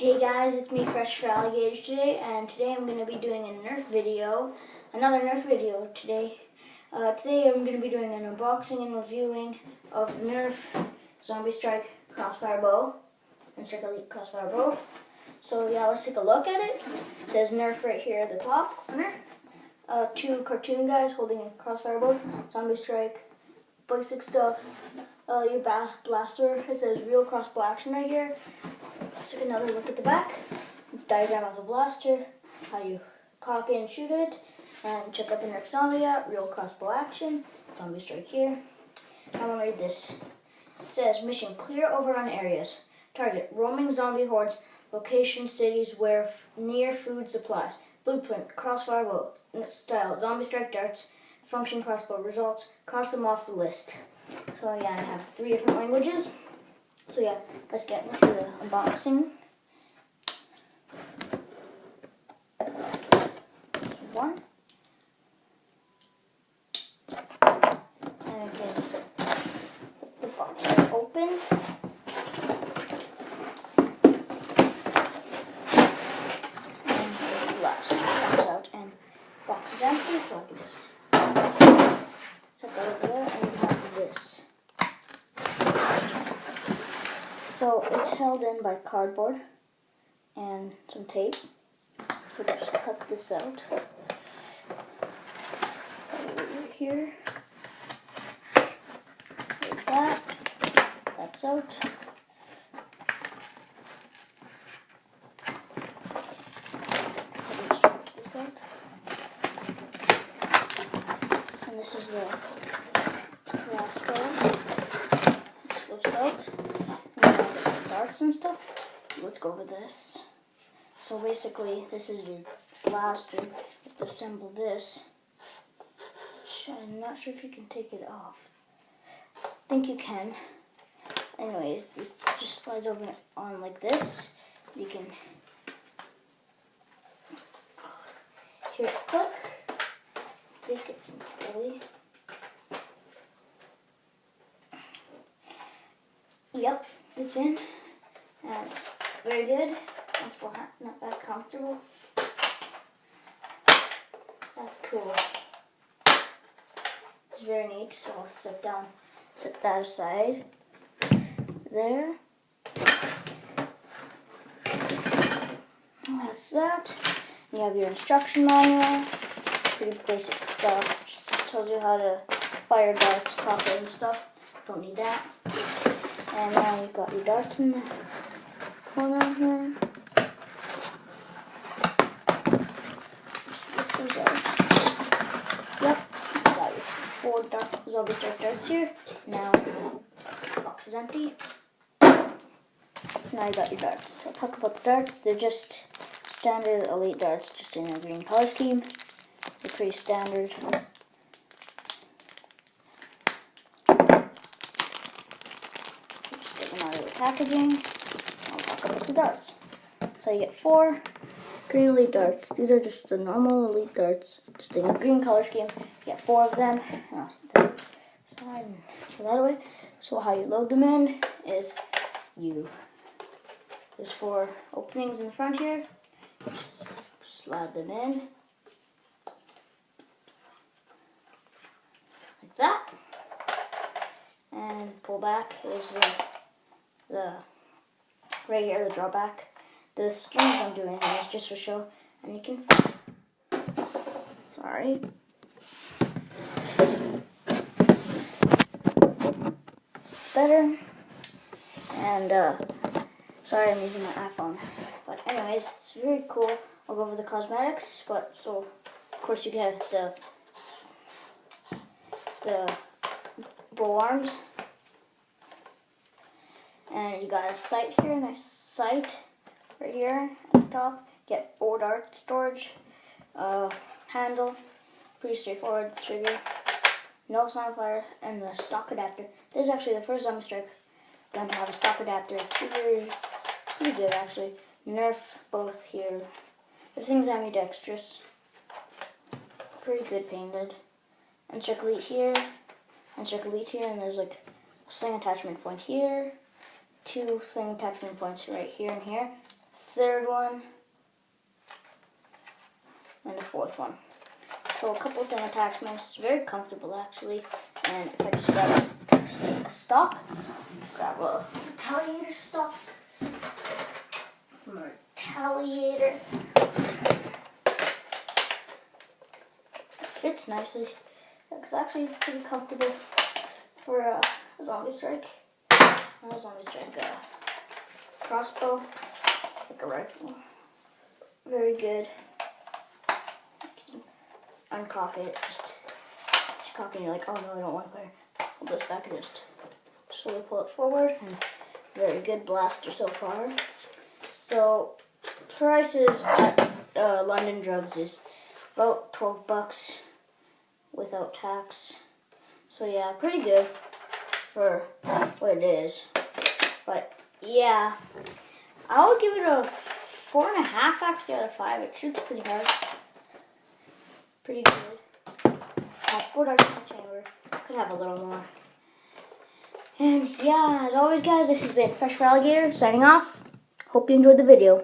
Hey guys, it's me, Fresh for Alligators today, and today I'm going to be doing a Nerf video, another Nerf video today. Today I'm going to be doing an unboxing and reviewing of the Nerf Zombie Strike crossfire bow and Strike Elite crossfire bow. So yeah, let's take a look at it. It says Nerf right here at the top corner. Two cartoon guys holding crossfire bows, Zombie Strike, basic stuff, your blaster. It says real crossbow action right here. Let's take another look at the back. It's a diagram of the blaster, how you cock it and shoot it, and check out the Nerf Zombie app, real crossbow action, Zombie Strike here. I'm going to read this. It says, mission clear overrun areas. Target, roaming zombie hordes, location, cities where near food supplies. Blueprint, crossfire bow, style, Zombie Strike darts, function crossbow results, cross them off the list. So yeah, I have 3 different languages. So yeah, let's get into the unboxing. One. And again, put the box open. And the last comes out and the box is empty, so I can just set that over there and have this. So it's held in by cardboard and some tape. So just cut this out. Over here. There's that. That's out. Just rip this out. And this is the crossbow. Just lifts out. Darts and stuff. Let's go over this. So basically, this is your blaster. You have to assemble this. I'm not sure if you can take it off. I think you can. Anyways, this just slides over on like this. You can hear it click. I think it's really. Yep, it's in. And it's very good. Not that comfortable. That's cool. It's very neat. So I'll set that aside. There. That's that. You have your instruction manual. Pretty basic stuff. Just tells you how to fire darts, cock it and stuff. Don't need that. And now you've got your darts in the corner here. Yep, you got your 4 Zombie Strike darts here. Now the box is empty. Now you got your darts. I'll talk about the darts. They're just standard elite darts, just in a green color scheme. They're pretty standard. Out of the packaging. I'll talk about the darts. So you get 4 green elite darts. These are just the normal elite darts, just in a green color scheme. You get 4 of them. And I'll set that aside and throw that away. So how you load them in is there's 4 openings in the front here. Just slide them in like that, and pull back. There's the right here, the drawback. The strings I'm doing here is just for show, and you can sorry. Better. And sorry I'm using my iPhone. But anyways, it's very cool. I'll go over the cosmetics, but so of course you have the bow arms. And you got a sight here, nice sight right here at the top. Get 4 dart storage, handle, pretty straightforward, trigger, no sound fire, and the stock adapter. This is actually the first Zombie Strike gun to have a stock adapter. It's pretty good actually. Nerf both here. Everything's ambidextrous. Pretty good painted. And Strike Elite here, and Strike Elite here, and there's like a sling attachment point here. 2 sling attachment points right here and here, third one, and the fourth one. So a couple of attachments, very comfortable actually. And if I just grab a stock, grab a retaliator stock from a retaliator. It fits nicely. It's actually pretty comfortable for a zombie strike. Not a zombie strike, crossbow, like a rifle. Very good. Uncock it, just cock it and you're like, oh no, I don't want to fire. Hold this back and just slowly pull it forward. And very good blaster so far. So prices at London Drugs is about $12 without tax. So yeah, pretty good for what it is. But yeah, I would give it a 4.5 actually out of 5. It shoots pretty hard. Pretty good. Has 4 darts in the chamber. Could have a little more. And yeah, as always guys, this has been Fresh for Alligator signing off. Hope you enjoyed the video.